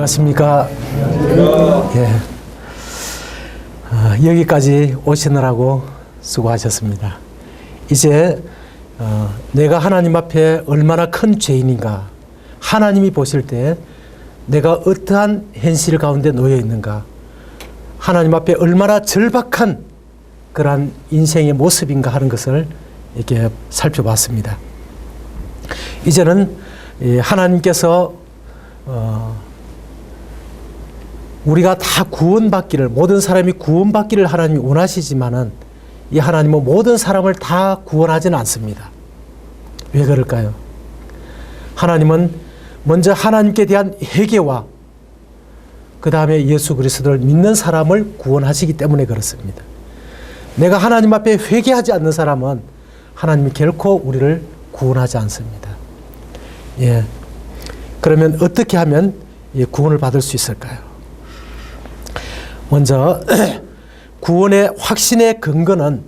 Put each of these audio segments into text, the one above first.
안녕하십니까. 예. 여기까지 오시느라고 수고하셨습니다. 이제 내가 하나님 앞에 얼마나 큰 죄인인가, 하나님이 보실 때 내가 어떠한 현실 가운데 놓여 있는가, 하나님 앞에 얼마나 절박한 그러한 인생의 모습인가 하는 것을 이렇게 살펴봤습니다. 이제는 하나님께서 우리가 다 구원받기를, 모든 사람이 구원받기를 하나님이 원하시지만은 이 하나님은 모든 사람을 다 구원하지는 않습니다. 왜 그럴까요? 하나님은 먼저 하나님께 대한 회개와 그 다음에 예수 그리스도를 믿는 사람을 구원하시기 때문에 그렇습니다. 내가 하나님 앞에 회개하지 않는 사람은 하나님이 결코 우리를 구원하지 않습니다. 예. 그러면 어떻게 하면 구원을 받을 수 있을까요? 먼저 구원의 확신의 근거는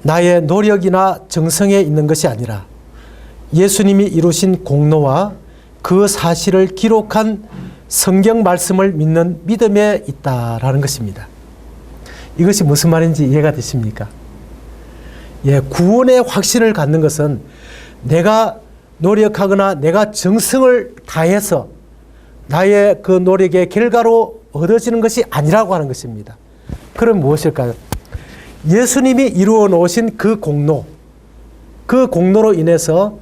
나의 노력이나 정성에 있는 것이 아니라 예수님이 이루신 공로와 그 사실을 기록한 성경 말씀을 믿는 믿음에 있다라는 것입니다. 이것이 무슨 말인지 이해가 되십니까? 예, 구원의 확신을 갖는 것은 내가 노력하거나 내가 정성을 다해서 나의 그 노력의 결과로 얻어지는 것이 아니라고 하는 것입니다. 그럼 무엇일까요? 예수님이 이루어 놓으신 그 공로, 그 공로로 인해서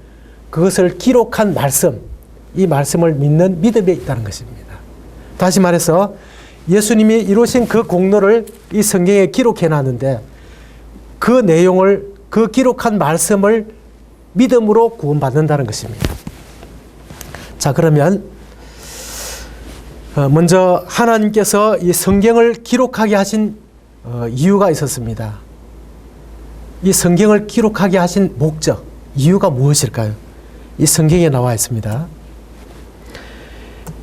그것을 기록한 말씀, 이 말씀을 믿는 믿음에 있다는 것입니다. 다시 말해서 예수님이 이루신 그 공로를 이 성경에 기록해 놨는데 그 내용을, 그 기록한 말씀을 믿음으로 구원받는다는 것입니다. 자, 그러면 먼저 하나님께서 이 성경을 기록하게 하신 이유가 있었습니다. 이 성경을 기록하게 하신 목적, 이유가 무엇일까요? 이 성경에 나와 있습니다.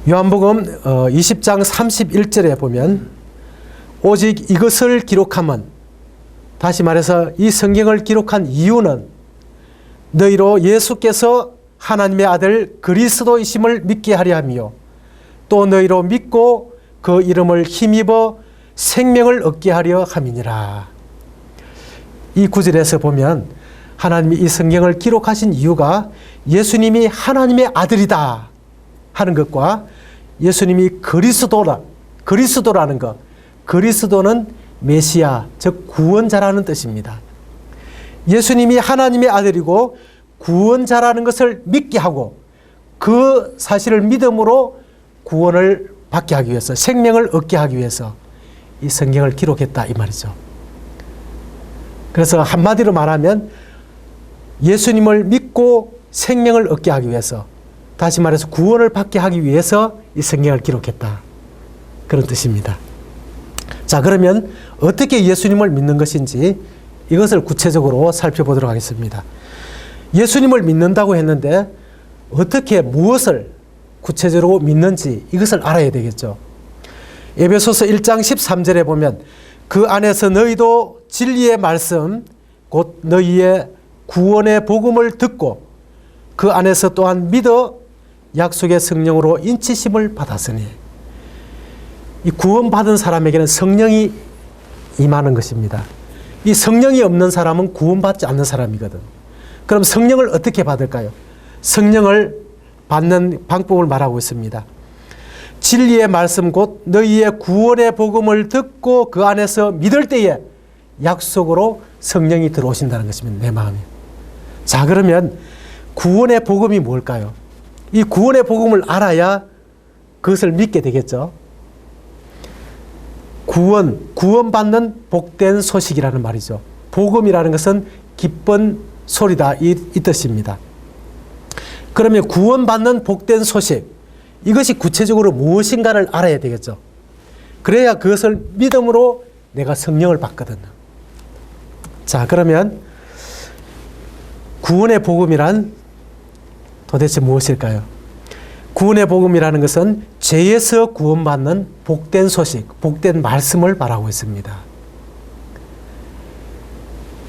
요한복음 20장 31절에 보면 오직 이것을 기록함은, 다시 말해서 이 성경을 기록한 이유는 너희로 예수께서 하나님의 아들 그리스도이심을 믿게 하려 함이요 또 너희로 믿고 그 이름을 힘입어 생명을 얻게 하려 함이니라. 이 구절에서 보면 하나님이 이 성경을 기록하신 이유가 예수님이 하나님의 아들이다 하는 것과 예수님이 그리스도라는 것, 그리스도는 메시아, 즉 구원자라는 뜻입니다. 예수님이 하나님의 아들이고 구원자라는 것을 믿게 하고 그 사실을 믿음으로 구원을 받게 하기 위해서, 생명을 얻게 하기 위해서 이 성경을 기록했다 이 말이죠. 그래서 한마디로 말하면 예수님을 믿고 생명을 얻게 하기 위해서, 다시 말해서 구원을 받게 하기 위해서 이 성경을 기록했다, 그런 뜻입니다. 자, 그러면 어떻게 예수님을 믿는 것인지 이것을 구체적으로 살펴보도록 하겠습니다. 예수님을 믿는다고 했는데 어떻게, 무엇을 구체적으로 믿는지 이것을 알아야 되겠죠. 에베소서 1장 13절에 보면 그 안에서 너희도 진리의 말씀 곧 너희의 구원의 복음을 듣고 그 안에서 또한 믿어 약속의 성령으로 인치심을 받았으니, 이 구원받은 사람에게는 성령이 임하는 것입니다. 이 성령이 없는 사람은 구원받지 않는 사람이거든. 그럼 성령을 어떻게 받을까요? 성령을 받는 방법을 말하고 있습니다. 진리의 말씀 곧 너희의 구원의 복음을 듣고 그 안에서 믿을 때에 약속으로 성령이 들어오신다는 것입니다. 내 마음에. 자, 그러면 구원의 복음이 뭘까요? 이 구원의 복음을 알아야 그것을 믿게 되겠죠. 구원받는 복된 소식이라는 말이죠. 복음이라는 것은 기쁜 소리다, 이 뜻입니다. 그러면 구원받는 복된 소식, 이것이 구체적으로 무엇인가를 알아야 되겠죠. 그래야 그것을 믿음으로 내가 성령을 받거든요. 자, 그러면 구원의 복음이란 도대체 무엇일까요? 구원의 복음이라는 것은 죄에서 구원받는 복된 소식, 복된 말씀을 말하고 있습니다.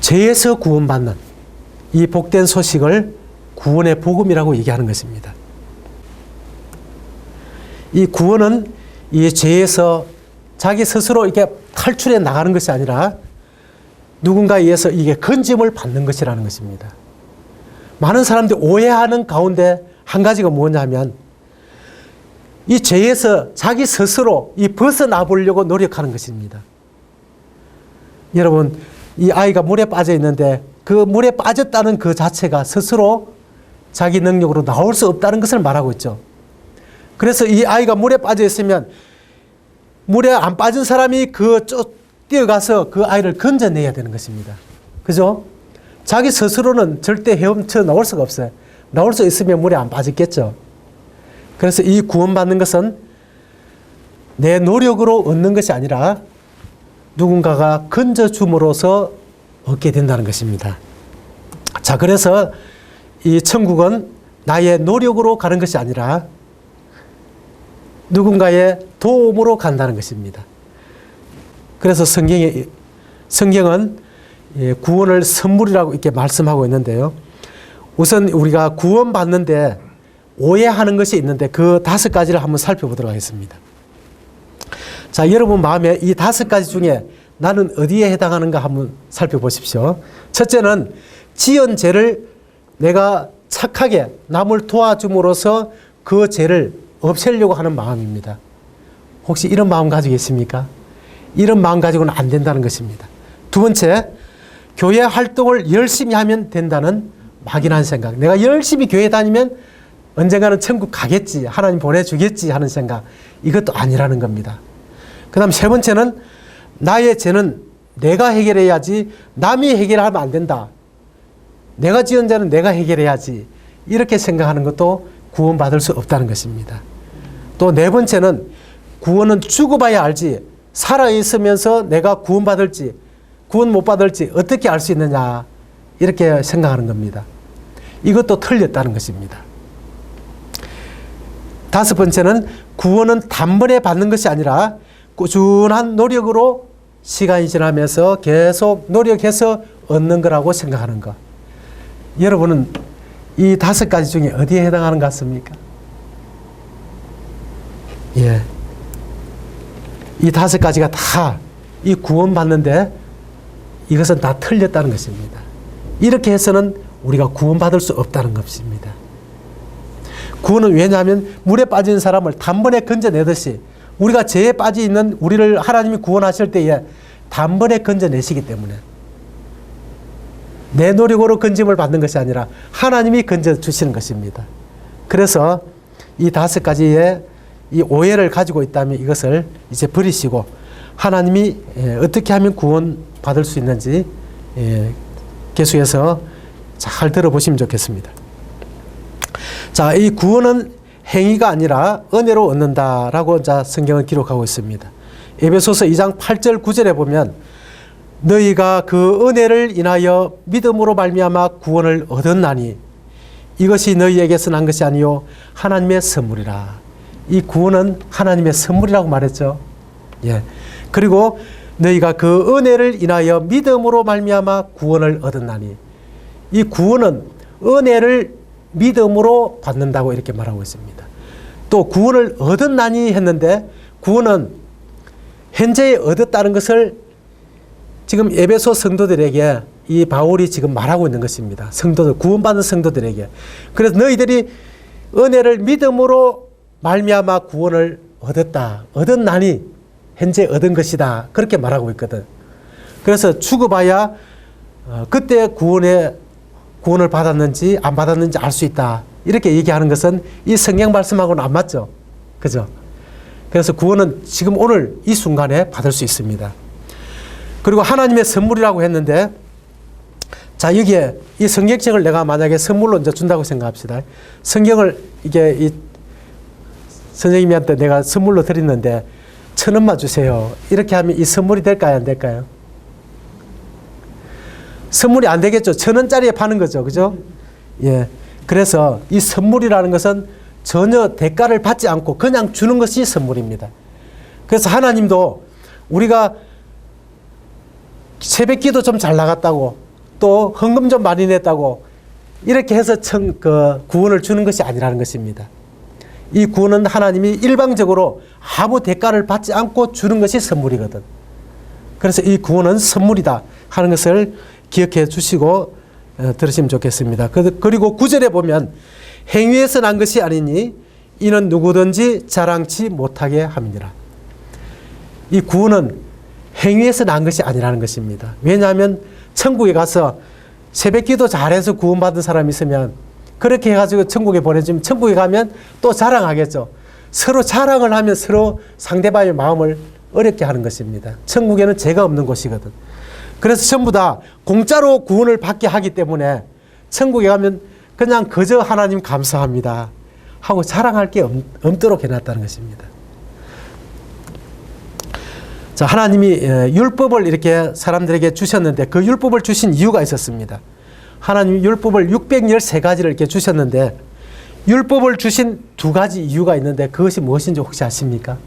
죄에서 구원받는 이 복된 소식을 구원의 복음이라고 얘기하는 것입니다. 이 구원은 이 죄에서 자기 스스로 이렇게 탈출해 나가는 것이 아니라 누군가에 의해서 이게 건짐을 받는 것이라는 것입니다. 많은 사람들이 오해하는 가운데 한 가지가 뭐냐 하면 이 죄에서 자기 스스로 이 벗어나 보려고 노력하는 것입니다. 여러분, 이 아이가 물에 빠져 있는데 그 물에 빠졌다는 그 자체가 스스로 자기 능력으로 나올 수 없다는 것을 말하고 있죠. 그래서 이 아이가 물에 빠져 있으면 물에 안 빠진 사람이 뛰어가서 그 아이를 건져내야 되는 것입니다. 그죠? 자기 스스로는 절대 헤엄쳐 나올 수가 없어요. 나올 수 있으면 물에 안 빠졌겠죠. 그래서 이 구원받는 것은 내 노력으로 얻는 것이 아니라 누군가가 건져줌으로써 얻게 된다는 것입니다. 자, 그래서 이 천국은 나의 노력으로 가는 것이 아니라 누군가의 도움으로 간다는 것입니다. 그래서 성경은 구원을 선물이라고 이렇게 말씀하고 있는데요. 우선 우리가 구원받는데 오해하는 것이 있는데 그 5가지를 한번 살펴보도록 하겠습니다. 자, 여러분 마음에 이 5가지 중에 나는 어디에 해당하는가 한번 살펴보십시오. 첫째는 지은 죄를 내가 착하게 남을 도와줌으로써 그 죄를 없애려고 하는 마음입니다. 혹시 이런 마음 가지고 계십니까? 이런 마음 가지고는 안 된다는 것입니다. 두 번째, 교회 활동을 열심히 하면 된다는 막연한 생각. 내가 열심히 교회 다니면 언젠가는 천국 가겠지, 하나님 보내주겠지 하는 생각. 이것도 아니라는 겁니다. 그 다음 세 번째는 나의 죄는 내가 해결해야지 남이 해결하면 안 된다. 내가 지은 죄는 내가 해결해야지. 이렇게 생각하는 것도 구원받을 수 없다는 것입니다. 또 네 번째는 구원은 죽어봐야 알지 살아있으면서 내가 구원받을지 구원 못 받을지 어떻게 알 수 있느냐 이렇게 생각하는 겁니다. 이것도 틀렸다는 것입니다. 다섯 번째는 구원은 단번에 받는 것이 아니라 꾸준한 노력으로 시간이 지나면서 계속 노력해서 얻는 거라고 생각하는 것. 여러분은 이 5가지 중에 어디에 해당하는 것 같습니까? 예. 이 5가지가 다 이 구원받는데 이것은 다 틀렸다는 것입니다. 이렇게 해서는 우리가 구원받을 수 없다는 것입니다. 구원은 왜냐하면 물에 빠진 사람을 단번에 건져내듯이 우리가 죄에 빠져 있는 우리를 하나님이 구원하실 때에 단번에 건져내시기 때문에 내 노력으로 건짐을 받는 것이 아니라 하나님이 건져주시는 것입니다. 그래서 이 5가지의 이 오해를 가지고 있다면 이것을 이제 버리시고 하나님이 어떻게 하면 구원받을 수 있는지 계속해서 잘 들어보시면 좋겠습니다. 자, 이 구원은 행위가 아니라 은혜로 얻는다라고 성경은 기록하고 있습니다. 에베소서 2장 8절 9절에 보면 너희가 그 은혜를 인하여 믿음으로 말미암아 구원을 얻었나니 이것이 너희에게서 난 것이 아니요 하나님의 선물이라. 이 구원은 하나님의 선물이라고 말했죠. 예. 그리고 너희가 그 은혜를 인하여 믿음으로 말미암아 구원을 얻었나니 이 구원은 은혜를 믿음으로 받는다고 이렇게 말하고 있습니다. 또 구원을 얻었나니 했는데 구원은 현재 얻었다는 것을 지금 에베소 성도들에게 이 바울이 지금 말하고 있는 것입니다. 성도들, 구원받은 성도들에게. 그래서 너희들이 은혜를 믿음으로 말미암아 구원을 얻었다. 얻었나니 현재 얻은 것이다. 그렇게 말하고 있거든. 그래서 죽어봐야 그때 구원을 받았는지 안 받았는지 알 수 있다. 이렇게 얘기하는 것은 이 성경 말씀하고는 안 맞죠. 그죠? 그래서 구원은 지금 오늘 이 순간에 받을 수 있습니다. 그리고 하나님의 선물이라고 했는데 자, 여기에 이 성경책을 내가 만약에 선물로 이제 준다고 생각합시다. 성경을 이 선생님한테 내가 선물로 드렸는데 1,000원만 주세요. 이렇게 하면 이 선물이 될까요? 안 될까요? 선물이 안 되겠죠. 1,000원짜리에 파는 거죠. 그죠? 예. 그래서 이 선물이라는 것은 전혀 대가를 받지 않고 그냥 주는 것이 선물입니다. 그래서 하나님도 우리가 새벽기도 좀 잘 나갔다고 또 헌금 좀 많이 냈다고 이렇게 해서 구원을 주는 것이 아니라는 것입니다. 이 구원은 하나님이 일방적으로 아무 대가를 받지 않고 주는 것이 선물이거든. 그래서 이 구원은 선물이다 하는 것을 기억해 주시고 들으시면 좋겠습니다. 그리고 9절에 보면 행위에서 난 것이 아니니 이는 누구든지 자랑치 못하게 함이니라. 이 구원은 행위에서 난 것이 아니라는 것입니다. 왜냐하면 천국에 가서 새벽기도 잘해서 구원받은 사람이 있으면 그렇게 해가지고 천국에 보내주면 천국에 가면 또 자랑하겠죠. 서로 자랑을 하면 서로 상대방의 마음을 어렵게 하는 것입니다. 천국에는 죄가 없는 곳이거든. 그래서 전부 다 공짜로 구원을 받게 하기 때문에 천국에 가면 그냥 그저 하나님 감사합니다 하고 자랑할 게 없도록 해놨다는 것입니다. 자, 하나님이 율법을 이렇게 사람들에게 주셨는데 그 율법을 주신 이유가 있었습니다. 하나님이 율법을 613가지를 이렇게 주셨는데 율법을 주신 두 가지 이유가 있는데 그것이 무엇인지 혹시 아십니까?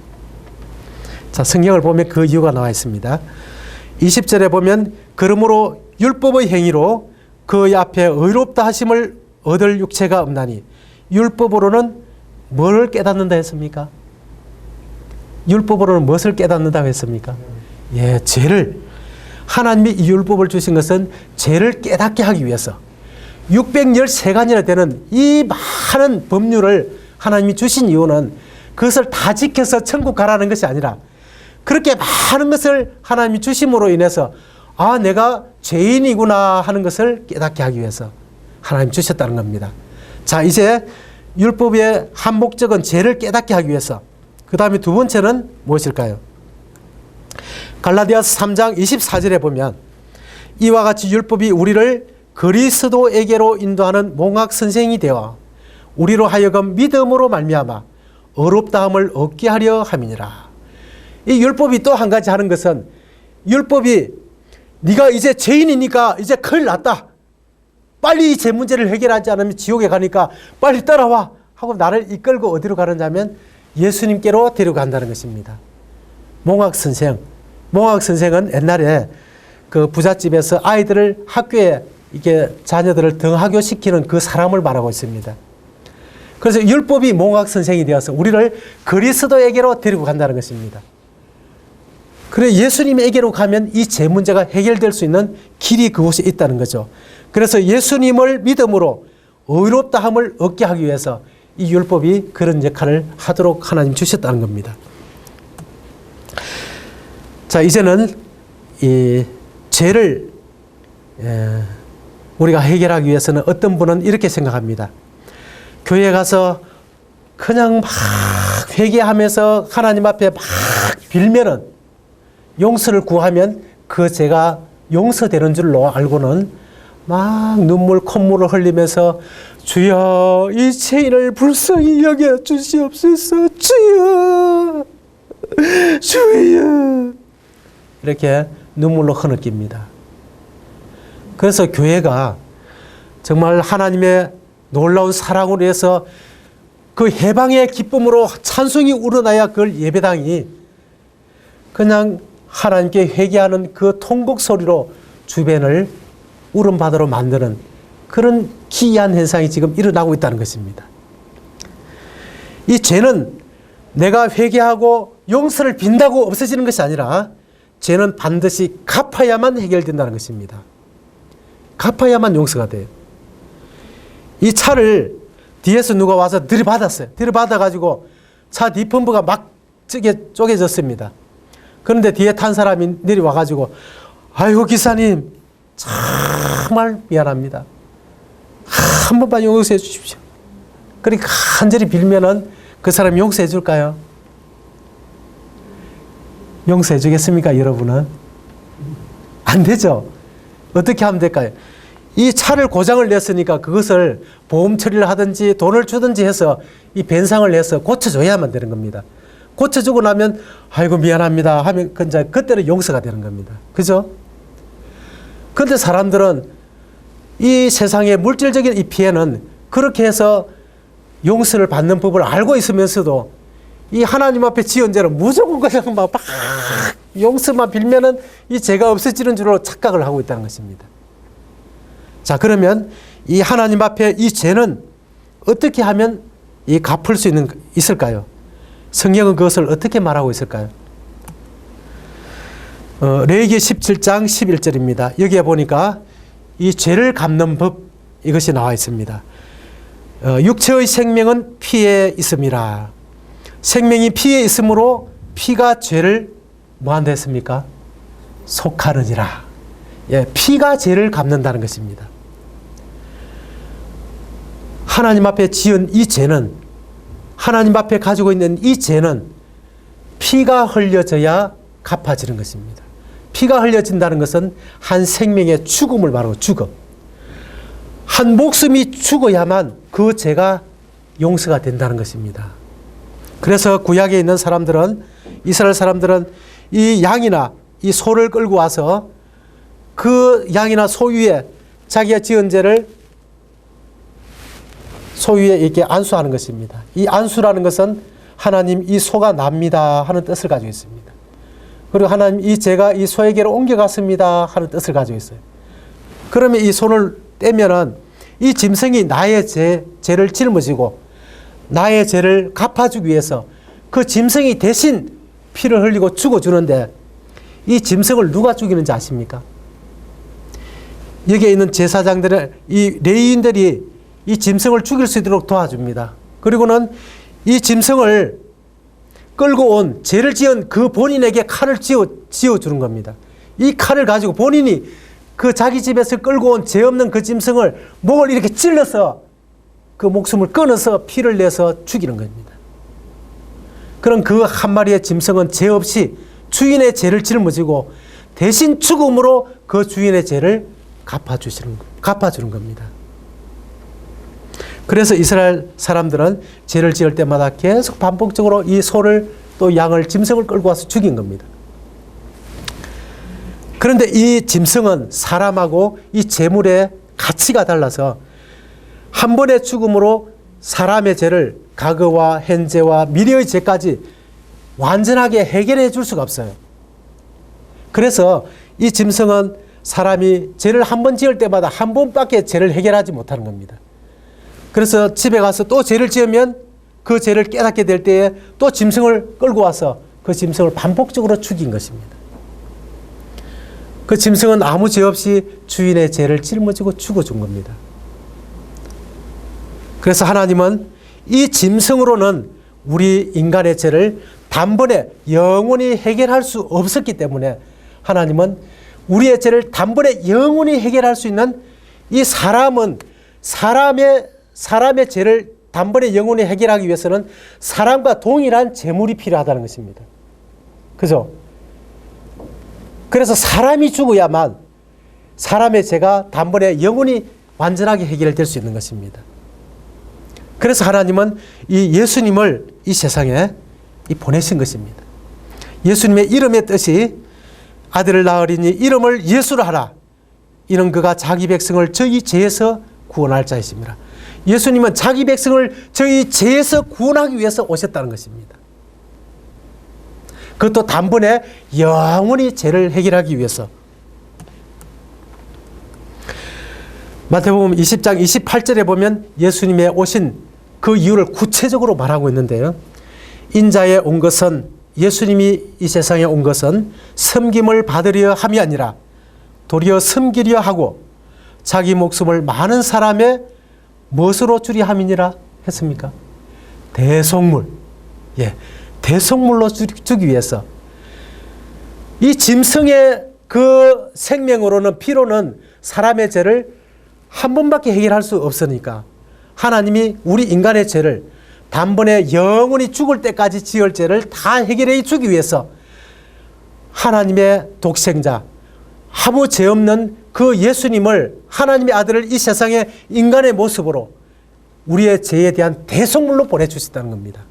자, 성경을 보면 그 이유가 나와 있습니다. 20절에 보면 그러므로 율법의 행위로 그의 앞에 의롭다 하심을 얻을 육체가 없나니 율법으로는 뭘 깨닫는다 했습니까? 율법으로는 무엇을 깨닫는다고 했습니까? 예, 죄를. 하나님이 이 율법을 주신 것은 죄를 깨닫게 하기 위해서 613가지나 되는 이 많은 법률을 하나님이 주신 이유는 그것을 다 지켜서 천국 가라는 것이 아니라 그렇게 많은 것을 하나님이 주심으로 인해서 아, 내가 죄인이구나 하는 것을 깨닫게 하기 위해서 하나님 주셨다는 겁니다. 자, 이제 율법의 한 목적은 죄를 깨닫게 하기 위해서. 그 다음에 두 번째는 무엇일까요? 갈라디아서 3장 24절에 보면 이와 같이 율법이 우리를 그리스도에게로 인도하는 몽학 선생이 되어 우리로 하여금 믿음으로 말미암아 의롭다함을 얻게 하려 함이니라. 이 율법이 또 한 가지 하는 것은 율법이 네가 이제 죄인이니까 이제 큰일 났다. 빨리 이 죄 문제를 해결하지 않으면 지옥에 가니까 빨리 따라와 하고 나를 이끌고 어디로 가느냐면 예수님께로 데려간다는 것입니다. 몽학 선생은 옛날에 그 부잣집에서 아이들을 학교에 이렇게 자녀들을 등하교시키는 그 사람을 말하고 있습니다. 그래서 율법이 몽학 선생이 되어서 우리를 그리스도에게로 데리고 간다는 것입니다. 그래 예수님에게로 가면 이 죄 문제가 해결될 수 있는 길이 그곳에 있다는 거죠. 그래서 예수님을 믿음으로 의롭다함을 얻게 하기 위해서 이 율법이 그런 역할을 하도록 하나님 주셨다는 겁니다. 자, 이제는 이 죄를 우리가 해결하기 위해서는 어떤 분은 이렇게 생각합니다. 교회에 가서 그냥 막 회개하면서 하나님 앞에 막 빌면은 용서를 구하면 그 죄가 용서되는 줄로 알고는 막 눈물 콧물을 흘리면서 주여 이 죄인을 불쌍히 여겨 주시옵소서 주여 주여 이렇게 눈물로 흐느낍니다. 그래서 교회가 정말 하나님의 놀라운 사랑으로 해서 그 해방의 기쁨으로 찬송이 우러나야 그 예배당이 그냥 하나님께 회개하는 그 통곡 소리로 주변을 울음바다로 만드는 그런 기이한 현상이 지금 일어나고 있다는 것입니다. 이 죄는 내가 회개하고 용서를 빈다고 없어지는 것이 아니라 죄는 반드시 갚아야만 해결된다는 것입니다. 갚아야만 용서가 돼요. 이 차를 뒤에서 누가 와서 들이받았어요. 들이받아가지고 차 뒷범퍼가 막 쪼개졌습니다. 그런데 뒤에 탄 사람이 내려와가지고 아이고 기사님 정말 미안합니다. 한 번만 용서해 주십시오. 그러니까 간절히 빌면은 그 사람이 용서해 줄까요? 용서해 주겠습니까, 여러분은? 안 되죠. 어떻게 하면 될까요? 이 차를 고장을 냈으니까 그것을 보험 처리를 하든지 돈을 주든지 해서 이 변상을 해서 고쳐줘야만 되는 겁니다. 고쳐주고 나면 아이고 미안합니다 하면 그때는 용서가 되는 겁니다. 그죠? 그런데 사람들은 이 세상의 물질적인 이 피해는 그렇게 해서 용서를 받는 법을 알고 있으면서도 이 하나님 앞에 지은 죄는 무조건 그냥 막 용서만 빌면은 이 죄가 없어지는 줄로 착각을 하고 있다는 것입니다. 자, 그러면 이 하나님 앞에 이 죄는 어떻게 하면 갚을 수 있을까요? 성경은 그것을 어떻게 말하고 있을까요? 레위기 17장 11절입니다. 여기에 보니까 이 죄를 갚는 법, 이것이 나와 있습니다. 육체의 생명은 피에 있음이라. 생명이 피에 있으므로 피가 죄를 뭐한다 했습니까? 속하느니라. 예, 피가 죄를 갚는다는 것입니다. 하나님 앞에 지은 이 죄는, 하나님 앞에 가지고 있는 이 죄는 피가 흘려져야 갚아지는 것입니다. 피가 흘려진다는 것은 한 생명의 죽음을 말하고 죽음. 한 목숨이 죽어야만 그 죄가 용서가 된다는 것입니다. 그래서 구약에 있는 사람들은, 이스라엘 사람들은 이 양이나 이 소를 끌고 와서 그 양이나 소 위에 자기가 지은 죄를 소 위에 이렇게 안수하는 것입니다. 이 안수라는 것은 하나님, 이 소가 납니다 하는 뜻을 가지고 있습니다. 그리고 하나님, 이 죄가 이 소에게로 옮겨갔습니다 하는 뜻을 가지고 있어요. 그러면 이 손을 떼면은 이 짐승이 나의 죄를 짊어지고 나의 죄를 갚아주기 위해서 그 짐승이 대신 피를 흘리고 죽어주는데, 이 짐승을 누가 죽이는지 아십니까? 여기에 있는 제사장들은, 이 레위인들이 이 짐승을 죽일 수 있도록 도와줍니다. 그리고는 이 짐승을 끌고 온 죄를 지은 그 본인에게 칼을 쥐어주는 겁니다. 이 칼을 가지고 본인이 그 자기 집에서 끌고 온 죄 없는 그 짐승을 목을 이렇게 찔러서 그 목숨을 끊어서 피를 내서 죽이는 겁니다. 그럼 그 한 마리의 짐승은 죄 없이 주인의 죄를 짊어지고 대신 죽음으로 그 주인의 죄를 갚아주는 겁니다. 그래서 이스라엘 사람들은 죄를 지을 때마다 계속 반복적으로 이 소를 또 양을, 짐승을 끌고 와서 죽인 겁니다. 그런데 이 짐승은 사람하고 이 재물의 가치가 달라서 한 번의 죽음으로 사람의 죄를, 과거와 현재와 미래의 죄까지 완전하게 해결해 줄 수가 없어요. 그래서 이 짐승은 사람이 죄를 한 번 지을 때마다 한 번밖에 죄를 해결하지 못하는 겁니다. 그래서 집에 가서 또 죄를 지으면 그 죄를 깨닫게 될 때에 또 짐승을 끌고 와서 그 짐승을 반복적으로 죽인 것입니다. 그 짐승은 아무 죄 없이 주인의 죄를 짊어지고 죽어준 겁니다. 그래서 하나님은 이 짐승으로는 우리 인간의 죄를 단번에 영원히 해결할 수 없었기 때문에 하나님은 우리의 죄를 단번에 영원히 해결할 수 있는 이 사람은 사람의 죄를 단번에 영원히 해결하기 위해서는 사람과 동일한 재물이 필요하다는 것입니다. 그죠? 그래서 사람이 죽어야만 사람의 죄가 단번에 영원히 완전하게 해결될 수 있는 것입니다. 그래서 하나님은 이 예수님을 이 세상에 보내신 것입니다. 예수님의 이름의 뜻이 아들을 낳으리니 이름을 예수로 하라. 이는 그가 자기 백성을 저희 죄에서 구원할 자이십니다. 예수님은 자기 백성을 저희 죄에서 구원하기 위해서 오셨다는 것입니다. 그것도 단번에 영원히 죄를 해결하기 위해서. 마태복음 20장 28절에 보면 예수님의 오신 그 이유를 구체적으로 말하고 있는데요. 인자에 온 것은, 예수님이 이 세상에 온 것은 섬김을 받으려 함이 아니라 도리어 섬기려 하고 자기 목숨을 많은 사람의 무엇으로 주리 함이니라 했습니까? 대속물. 예, 대속물로 주기 위해서. 이 짐승의 그 생명으로는, 피로는 사람의 죄를 한 번밖에 해결할 수 없으니까 하나님이 우리 인간의 죄를 단번에 영원히 죽을 때까지 지을 죄를 다 해결해 주기 위해서 하나님의 독생자, 아무 죄 없는 그 예수님을, 하나님의 아들을 이 세상에 인간의 모습으로 우리의 죄에 대한 대속물로 보내주셨다는 겁니다.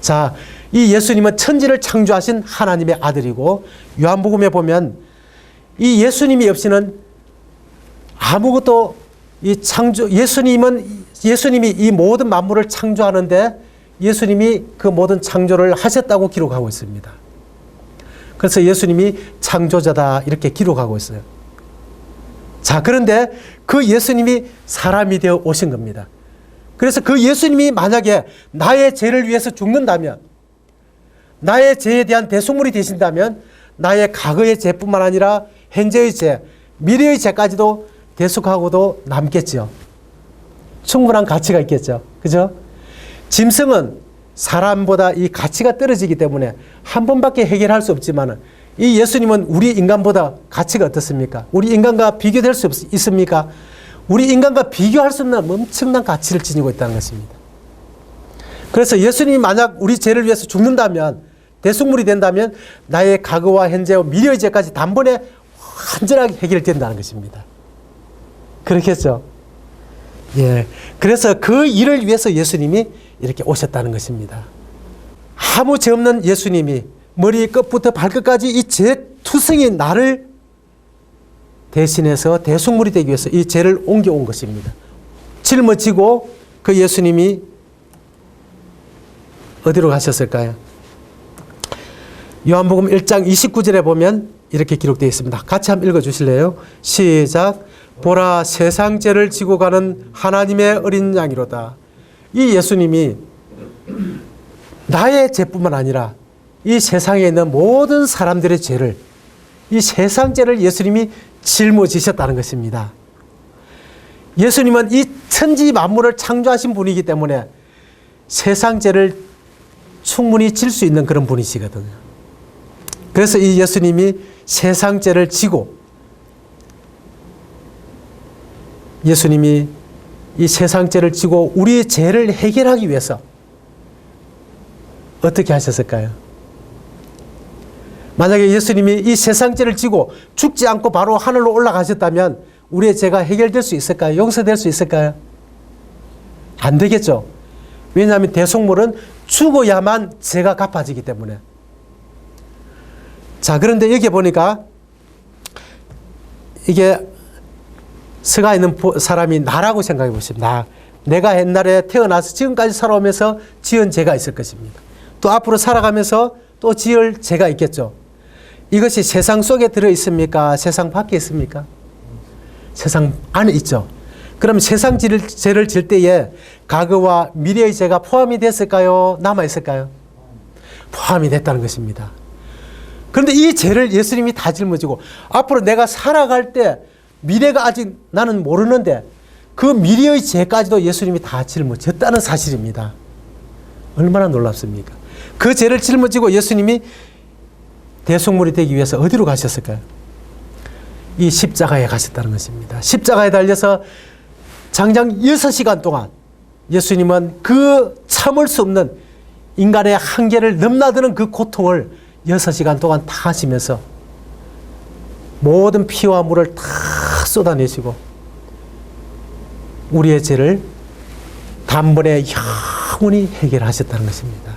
자, 이 예수님은 천지를 창조하신 하나님의 아들이고, 요한복음에 보면 이 예수님이 없이는 아무것도 예수님이 이 모든 만물을 창조하는데 예수님이 그 모든 창조를 하셨다고 기록하고 있습니다. 그래서 예수님이 창조자다 이렇게 기록하고 있어요. 자, 그런데 그 예수님이 사람이 되어 오신 겁니다. 그래서 그 예수님이 만약에 나의 죄를 위해서 죽는다면, 나의 죄에 대한 대속물이 되신다면 나의 과거의 죄뿐만 아니라 현재의 죄, 미래의 죄까지도 대속하고도 남겠죠. 충분한 가치가 있겠죠. 그죠? 짐승은 사람보다 이 가치가 떨어지기 때문에 한 번밖에 해결할 수 없지만 이 예수님은 우리 인간보다 가치가 어떻습니까? 우리 인간과 비교될 수 있습니까? 우리 인간과 비교할 수 없는 엄청난 가치를 지니고 있다는 것입니다. 그래서 예수님이 만약 우리 죄를 위해서 죽는다면, 대속물이 된다면 나의 과거와 현재와 미래의 죄까지 단번에 완전하게 해결된다는 것입니다. 그렇겠죠? 예. 그래서 그 일을 위해서 예수님이 이렇게 오셨다는 것입니다. 아무 죄 없는 예수님이 머리 끝부터 발끝까지 이 죄투성이 나를 대신해서 대속물이 되기 위해서 이 죄를 옮겨온 것입니다. 짊어지고 그 예수님이 어디로 가셨을까요? 요한복음 1장 29절에 보면 이렇게 기록되어 있습니다. 같이 한번 읽어주실래요? 시작. 보라, 세상 죄를 지고 가는 하나님의 어린 양이로다. 이 예수님이 나의 죄뿐만 아니라 이 세상에 있는 모든 사람들의 죄를, 이 세상 죄를 예수님이 짊어지셨다는 것입니다. 예수님은 이 천지 만물을 창조하신 분이기 때문에 세상 죄를 충분히 질 수 있는 그런 분이시거든요. 그래서 이 예수님이 세상 죄를 지고, 예수님이 이 세상 죄를 지고 우리의 죄를 해결하기 위해서 어떻게 하셨을까요? 만약에 예수님이 이 세상 죄를 지고 죽지 않고 바로 하늘로 올라가셨다면 우리의 죄가 해결될 수 있을까요? 용서될 수 있을까요? 안 되겠죠. 왜냐하면 대속물은 죽어야만 죄가 갚아지기 때문에. 자, 그런데 여기 보니까 이게 서가 있는 사람이 나라고 생각해 보십니다. 내가 옛날에 태어나서 지금까지 살아오면서 지은 죄가 있을 것입니다. 또 앞으로 살아가면서 또 지을 죄가 있겠죠. 이것이 세상 속에 들어 있습니까? 세상 밖에 있습니까? 세상 안에 있죠. 그럼 세상 죄를 질 때에 과거와 미래의 죄가 포함이 됐을까요? 남아 있을까요? 포함이 됐다는 것입니다. 그런데 이 죄를 예수님이 다 짊어지고 앞으로 내가 살아갈 때 미래가 아직 나는 모르는데 그 미래의 죄까지도 예수님이 다 짊어졌다는 사실입니다. 얼마나 놀랍습니까? 그 죄를 짊어지고 예수님이 대속물이 되기 위해서 어디로 가셨을까요? 이 십자가에 가셨다는 것입니다. 십자가에 달려서 장장 6시간 동안 예수님은 그 참을 수 없는 인간의 한계를 넘나드는 그 고통을 6시간 동안 다 하시면서 모든 피와 물을 다 쏟아내시고 우리의 죄를 단번에 영원히 해결하셨다는 것입니다.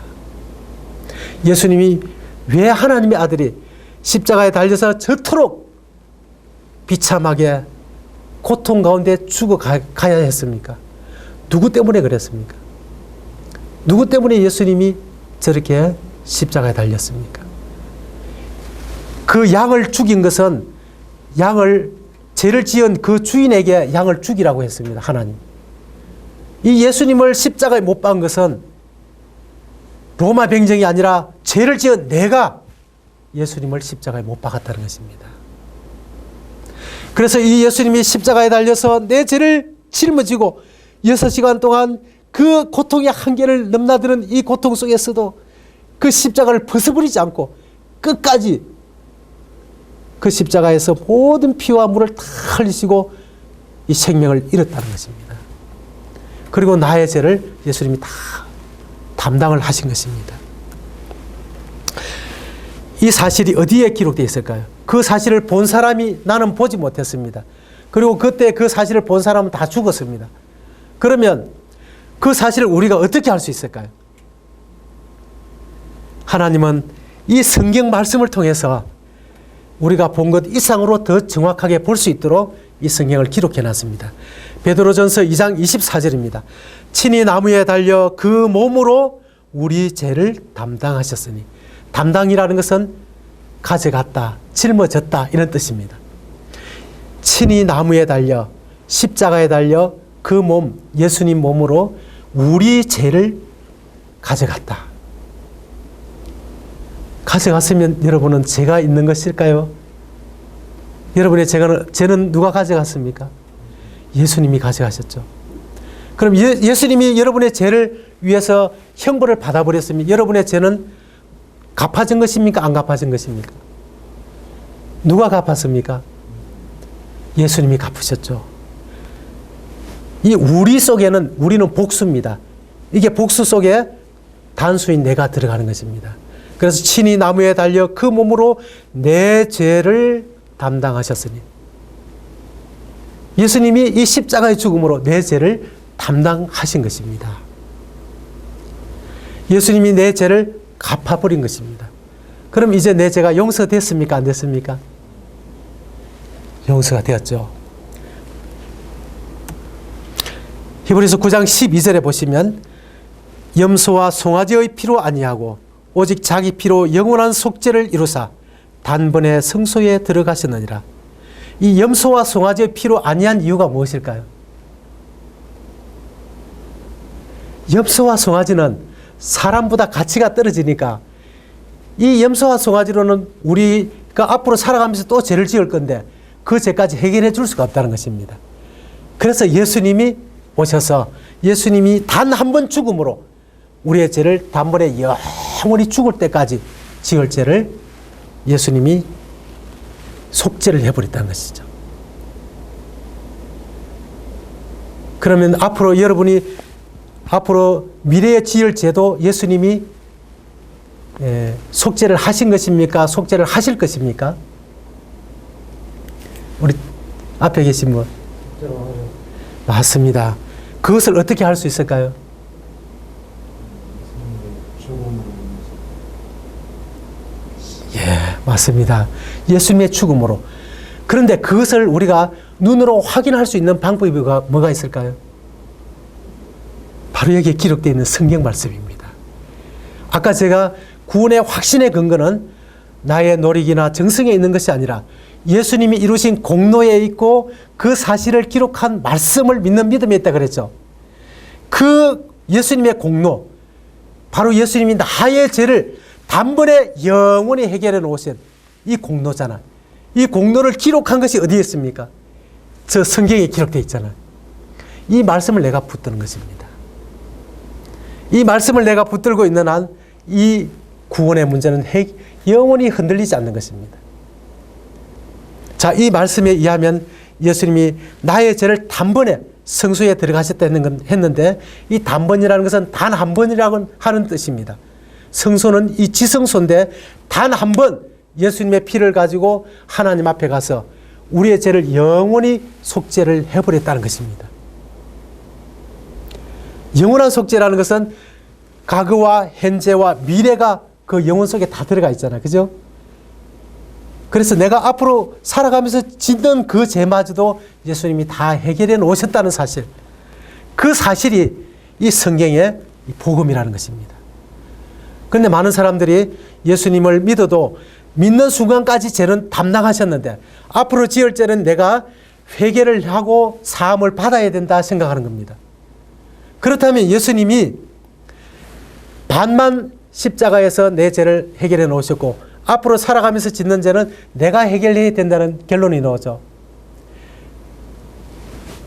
예수님이 왜 하나님의 아들이 십자가에 달려서 저토록 비참하게 고통 가운데 죽어가야 했습니까? 누구 때문에 그랬습니까? 누구 때문에 예수님이 저렇게 십자가에 달렸습니까? 그 양을 죽인 것은 죄를 지은 그 주인에게 양을 죽이라고 했습니다. 하나님. 이 예수님을 십자가에 못 박은 것은 로마 병정이 아니라 죄를 지은 내가 예수님을 십자가에 못 박았다는 것입니다. 그래서 이 예수님이 십자가에 달려서 내 죄를 짊어지고 6시간 동안 그 고통의 한계를 넘나드는 이 고통 속에서도 그 십자가를 벗어버리지 않고 끝까지 그 십자가에서 모든 피와 물을 다 흘리시고 이 생명을 잃었다는 것입니다. 그리고 나의 죄를 예수님이 다 담당을 하신 것입니다. 이 사실이 어디에 기록되어 있을까요? 그 사실을 본 사람이 나는 보지 못했습니다. 그리고 그때 그 사실을 본 사람은 다 죽었습니다. 그러면 그 사실을 우리가 어떻게 알 수 있을까요? 하나님은 이 성경 말씀을 통해서 우리가 본 것 이상으로 더 정확하게 볼 수 있도록 이 성경을 기록해 놨습니다. 베드로전서 2장 24절입니다. 친히 나무에 달려 그 몸으로 우리 죄를 담당하셨으니, 담당이라는 것은 가져갔다, 짊어졌다 이런 뜻입니다. 친히 나무에 달려 십자가에 달려 그 몸, 예수님 몸으로 우리 죄를 가져갔다. 가져갔으면 여러분은 죄가 있는 것일까요? 여러분의 죄는 누가 가져갔습니까? 예수님이 가져가셨죠. 그럼 예수님이 여러분의 죄를 위해서 형벌을 받아버렸으면 여러분의 죄는 갚아진 것입니까? 안 갚아진 것입니까? 누가 갚았습니까? 예수님이 갚으셨죠. 이 우리 속에는 우리는 복수입니다. 이게 복수 속에 단수인 내가 들어가는 것입니다. 그래서 친히 나무에 달려 그 몸으로 내 죄를 담당하셨으니 예수님이 이 십자가의 죽음으로 내 죄를 담당하신 것입니다. 예수님이 내 죄를 갚아버린 것입니다. 그럼 이제 내 죄가 용서됐습니까? 안 됐습니까? 용서가 되었죠. 히브리서 9장 12절에 보시면 염소와 송아지의 피로 아니하고 오직 자기 피로 영원한 속죄를 이루사 단번에 성소에 들어가셨느니라. 이 염소와 송아지의 피로 아니한 이유가 무엇일까요? 염소와 송아지는 사람보다 가치가 떨어지니까 이 염소와 송아지로는 우리가 앞으로 살아가면서 또 죄를 지을 건데 그 죄까지 해결해 줄 수가 없다는 것입니다. 그래서 예수님이 오셔서 예수님이 단 한 번 죽음으로 우리의 죄를 단번에 영원히 죽을 때까지 지을 죄를 예수님이 속죄를 해버렸다는 것이죠. 그러면 앞으로 여러분이 앞으로 미래에 지을 죄도 예수님이 속죄를 하신 것입니까? 속죄를 하실 것입니까? 우리 앞에 계신 분. 맞습니다. 그것을 어떻게 할 수 있을까요? 예, 맞습니다. 예수님의 죽음으로. 그런데 그것을 우리가 눈으로 확인할 수 있는 방법이 뭐가 있을까요? 바로 여기에 기록되어 있는 성경 말씀입니다. 아까 제가 구원의 확신의 근거는 나의 노력이나 정성에 있는 것이 아니라 예수님이 이루신 공로에 있고 그 사실을 기록한 말씀을 믿는 믿음에 있다 그랬죠. 그 예수님의 공로, 바로 예수님이 나의 죄를 단번에 영원히 해결해 놓으신 이 공로잖아. 이 공로를 기록한 것이 어디에 있습니까? 저 성경에 기록되어 있잖아요. 이 말씀을 내가 붙드는 것입니다. 이 말씀을 내가 붙들고 있는 한 이 구원의 문제는 영원히 흔들리지 않는 것입니다. 자, 이 말씀에 의하면 예수님이 나의 죄를 단번에 성소에 들어가셨다 했는데 이 단번이라는 것은 단 한 번이라고 하는 뜻입니다. 성소는 이 지성소인데 단 한 번 예수님의 피를 가지고 하나님 앞에 가서 우리의 죄를 영원히 속죄를 해버렸다는 것입니다. 영원한 속죄라는 것은 과거와 현재와 미래가 그 영혼 속에 다 들어가 있잖아요. 그죠? 그래서 내가 앞으로 살아가면서 짓는 그 죄마저도 예수님이 다 해결해 놓으셨다는 사실. 그 사실이 이 성경의 복음이라는 것입니다. 그런데 많은 사람들이 예수님을 믿어도 믿는 순간까지 죄는 담당하셨는데 앞으로 지을 죄는 내가 회개를 하고 사함을 받아야 된다 생각하는 겁니다. 그렇다면 예수님이 반만 십자가에서 내 죄를 해결해 놓으셨고 앞으로 살아가면서 짓는 죄는 내가 해결해야 된다는 결론이 나오죠.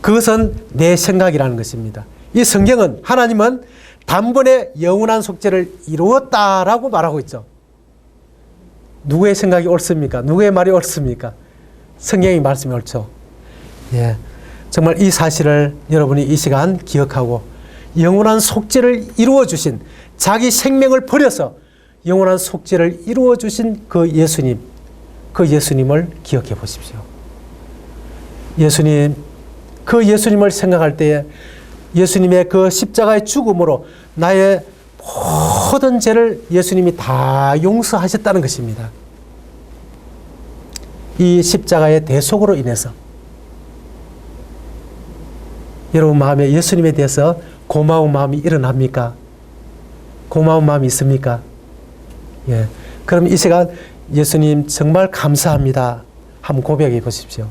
그것은 내 생각이라는 것입니다. 이 성경은 하나님은 단번에 영원한 속죄를 이루었다라고 말하고 있죠. 누구의 생각이 옳습니까? 누구의 말이 옳습니까? 성경의 말씀이 옳죠. 예, 정말 이 사실을 여러분이 이 시간 기억하고 영원한 속죄를 이루어 주신 자기 생명을 버려서 영원한 속죄를 이루어 주신 그 예수님, 그 예수님을 기억해 보십시오. 예수님, 그 예수님을 생각할 때에 예수님의 그 십자가의 죽음으로 나의 모든 죄를 예수님이 다 용서하셨다는 것입니다. 이 십자가의 대속으로 인해서 여러분 마음에 예수님에 대해서 고마운 마음이 일어납니까? 고마운 마음이 있습니까? 예. 그럼 이 시간 예수님 정말 감사합니다. 한번 고백해 보십시오.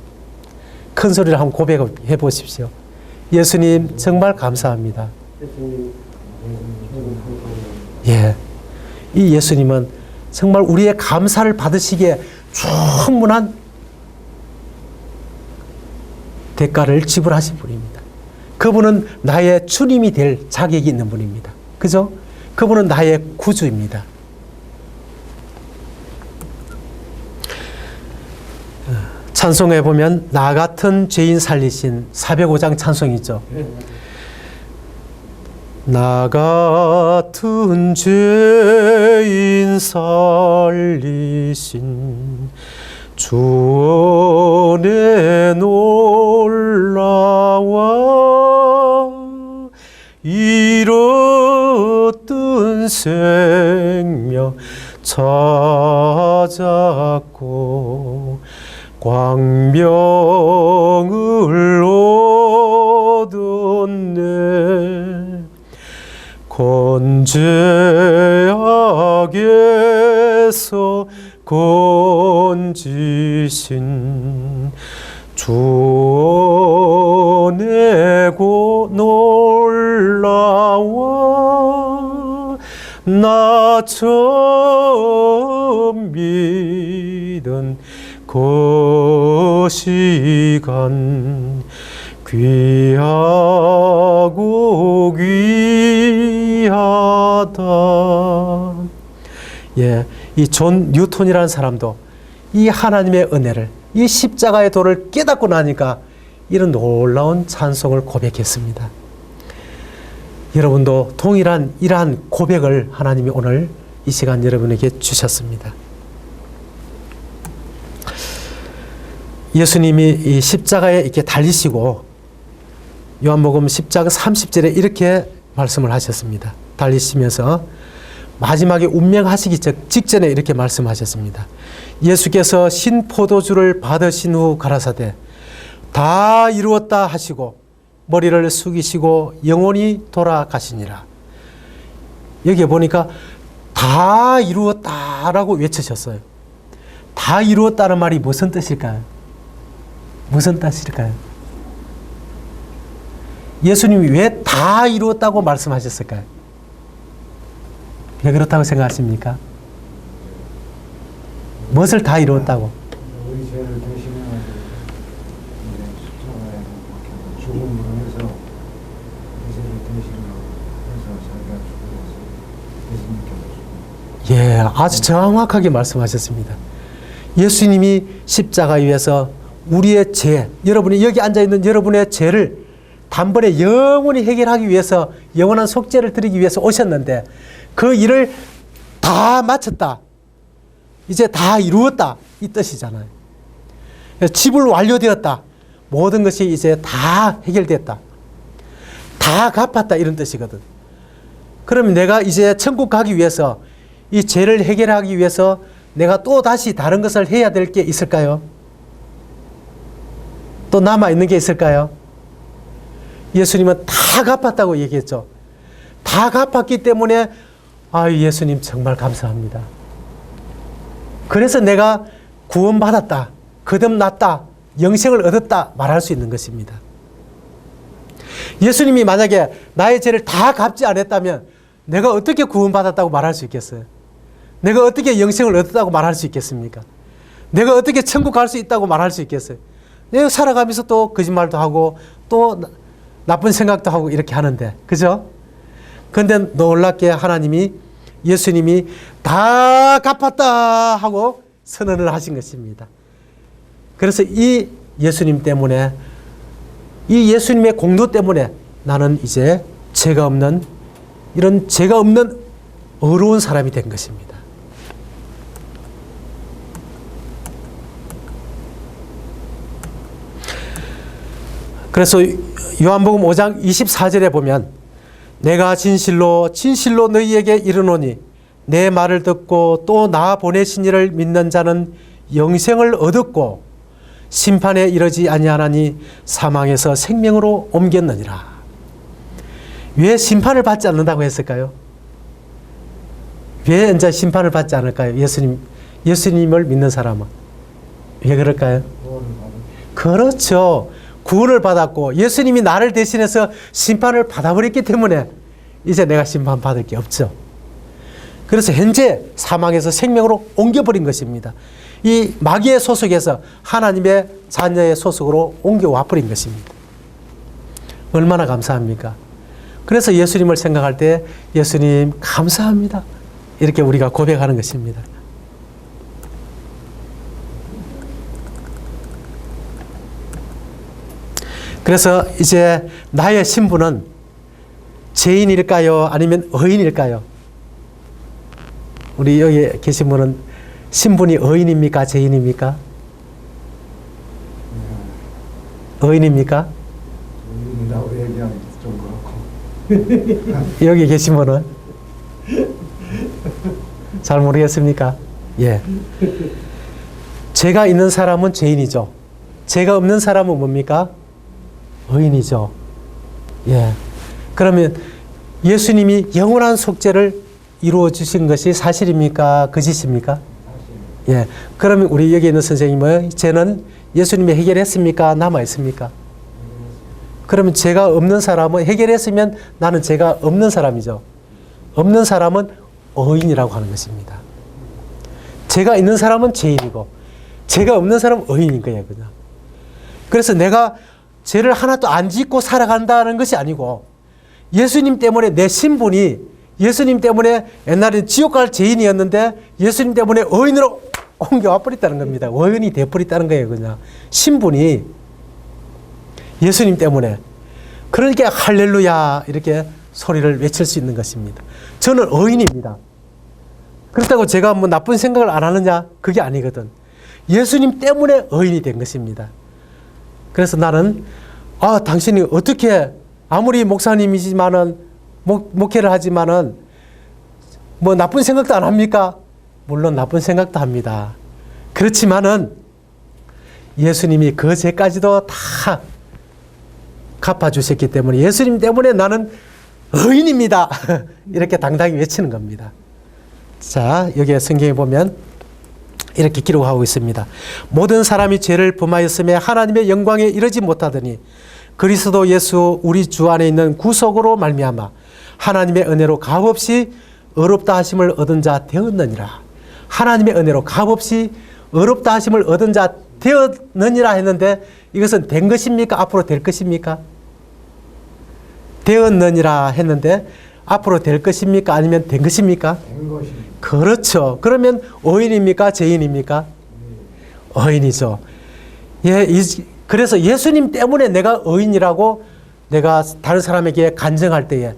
큰 소리로 한번 고백해 보십시오. 예수님 정말 감사합니다. 예. 이 예수님은 정말 우리의 감사를 받으시기에 충분한 대가를 지불하신 분입니다. 그분은 나의 주님이 될 자격이 있는 분입니다. 그죠? 그분은 나의 구주입니다. 찬송에 보면 나 같은 죄인 살리신 405장 찬송이죠. 나 같은 죄인 살리신 주 은혜 놀라워 잃었던 생명 찾았고 광명을 얻었네 건재하게서 건지신 주 은혜고 놀라워 나 처음 믿은 그 시간 귀하고 귀하다. 예, 이 존 뉴턴이라는 사람도 이 하나님의 은혜를, 이 십자가의 도를 깨닫고 나니까 이런 놀라운 찬송을 고백했습니다. 여러분도 동일한 이러한 고백을 하나님이 오늘 이 시간 여러분에게 주셨습니다. 예수님이 이 십자가에 이렇게 달리시고 요한복음 10장 30절에 이렇게 말씀을 하셨습니다. 달리시면서 마지막에 운명하시기 직전에 이렇게 말씀하셨습니다. 예수께서 신포도주를 받으신 후 가라사대 다 이루었다 하시고 머리를 숙이시고 영원히 돌아가시니라. 여기에 보니까 다 이루었다라고 외치셨어요. 다 이루었다는 말이 무슨 뜻일까요? 무슨 뜻일까요? 예수님이 왜 다 이루었다고 말씀하셨을까요? 왜 그렇다고 생각하십니까? 무엇을 다 이루었다고? 우리 죄를 대신해가지고 십자가에 죽음으로 해서 우리 죄를 대신하고 해서 자기가 죽어서 예수님께서 예, 아주 정확하게 말씀하셨습니다. 예수님이 십자가 위에서 우리의 죄, 여러분이 여기 앉아있는 여러분의 죄를 단번에 영원히 해결하기 위해서 영원한 속죄를 드리기 위해서 오셨는데 그 일을 다 마쳤다. 이제 다 이루었다. 이 뜻이잖아요. 지불 완료되었다. 모든 것이 이제 다 해결됐다. 다 갚았다. 이런 뜻이거든. 그러면 내가 이제 천국 가기 위해서 이 죄를 해결하기 위해서 내가 또 다시 다른 것을 해야 될 게 있을까요? 또 남아있는 게 있을까요? 예수님은 다 갚았다고 얘기했죠. 다 갚았기 때문에 예수님 정말 감사합니다. 그래서 내가 구원받았다, 거듭났다, 영생을 얻었다 말할 수 있는 것입니다. 예수님이 만약에 나의 죄를 다 갚지 않았다면 내가 어떻게 구원받았다고 말할 수 있겠어요? 내가 어떻게 영생을 얻었다고 말할 수 있겠습니까? 내가 어떻게 천국 갈 수 있다고 말할 수 있겠어요? 내가 살아가면서 또 거짓말도 하고 또 나쁜 생각도 하고 이렇게 하는데, 그죠? 그런데 놀랍게 하나님이, 예수님이 다 갚았다 하고 선언을 하신 것입니다. 그래서 이 예수님 때문에, 이 예수님의 공로 때문에 나는 이제 죄가 없는, 이런 죄가 없는 의로운 사람이 된 것입니다. 그래서 요한복음 5장 24절에 보면 내가 진실로 진실로 너희에게 이르노니 내 말을 듣고 또 나 보내신 이를 믿는 자는 영생을 얻었고 심판에 이르지 아니하나니 사망에서 생명으로 옮겼느니라. 왜 심판을 받지 않는다고 했을까요? 왜 이제 심판을 받지 않을까요? 예수님을 믿는 사람은 왜 그럴까요? 그렇죠. 구원을 받았고 예수님이 나를 대신해서 심판을 받아버렸기 때문에 이제 내가 심판받을 게 없죠. 그래서 현재 사망에서 생명으로 옮겨버린 것입니다. 이 마귀의 소속에서 하나님의 자녀의 소속으로 옮겨와 버린 것입니다. 얼마나 감사합니까? 그래서 예수님을 생각할 때 예수님 감사합니다. 이렇게 우리가 고백하는 것입니다. 그래서 이제 나의 신분은 죄인일까요? 아니면 의인일까요? 우리 여기 계신 분은 신분이 의인입니까? 죄인입니까? 의인입니까? 의인이라고 얘기하면 좀 그렇고. 여기 계신 분은? 잘 모르겠습니까? 예. 죄가 있는 사람은 죄인이죠. 죄가 없는 사람은 뭡니까? 의인이죠. 예. 그러면 예수님이 영원한 속죄를 이루어 주신 것이 사실입니까? 거짓입니까? 예. 그러면 우리 여기 있는 선생님은 죄는 예수님이 해결했습니까? 남아 있습니까? 그러면 죄가 없는 사람은 해결했으면 나는 죄가 없는 사람이죠. 없는 사람은 의인이라고 하는 것입니다. 죄가 있는 사람은 죄인이고 죄가 없는 사람은 의인인 거예요, 그냥. 그래서 내가 죄를 하나도 안 짓고 살아간다는 것이 아니고 예수님 때문에 내 신분이 예수님 때문에 옛날에 지옥 갈 죄인이었는데 예수님 때문에 의인으로 옮겨와 버렸다는 겁니다. 의인이 돼 버렸다는 거예요, 그냥. 신분이 예수님 때문에. 그러니까 할렐루야 이렇게 소리를 외칠 수 있는 것입니다. 저는 의인입니다. 그렇다고 제가 뭐 나쁜 생각을 안 하느냐? 그게 아니거든. 예수님 때문에 의인이 된 것입니다. 그래서 나는 당신이 어떻게 아무리 목사님이지만은 목회를 하지만은 뭐 나쁜 생각도 안 합니까? 물론 나쁜 생각도 합니다. 그렇지만은 예수님이 그 죄까지도 다 갚아주셨기 때문에 예수님 때문에 나는 의인입니다. 이렇게 당당히 외치는 겁니다. 자, 여기 성경에 보면 이렇게 기록하고 있습니다. 모든 사람이 죄를 범하였음에 하나님의 영광에 이르지 못하더니 그리스도 예수 우리 주 안에 있는 구속으로 말미암아 하나님의 은혜로 값없이 의롭다 하심을 얻은 자 되었느니라. 하나님의 은혜로 값없이 의롭다 하심을 얻은 자 되었느니라 했는데 이것은 된 것입니까? 앞으로 될 것입니까? 되었느니라 했는데 앞으로 될 것입니까? 아니면 된 것입니까? 된 것입니다. 그렇죠. 그러면 의인입니까? 죄인입니까? 의인이죠. 예, 그래서 예수님 때문에 내가 의인이라고 내가 다른 사람에게 간증할 때에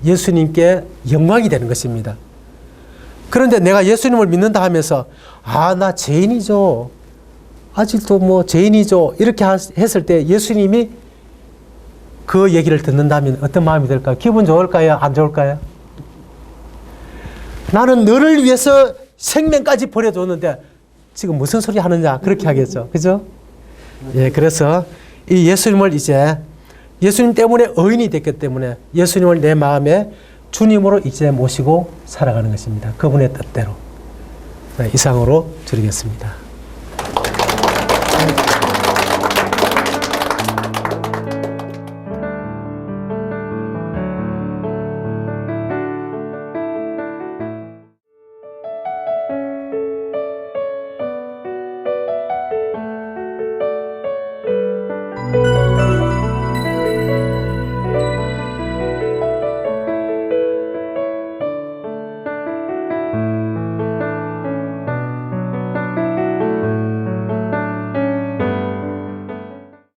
예수님께 영광이 되는 것입니다. 그런데 내가 예수님을 믿는다 하면서 나 죄인이죠. 아직도 뭐 죄인이죠. 이렇게 했을 때 예수님이 그 얘기를 듣는다면 어떤 마음이 들까요? 기분 좋을까요? 안 좋을까요? 나는 너를 위해서 생명까지 버려줬는데 지금 무슨 소리 하느냐 그렇게 하겠죠. 그죠? 예, 그래서 이 예수님을 이제 예수님 때문에 의인이 됐기 때문에 예수님을 내 마음에 주님으로 이제 모시고 살아가는 것입니다. 그분의 뜻대로. 네, 이상으로 드리겠습니다.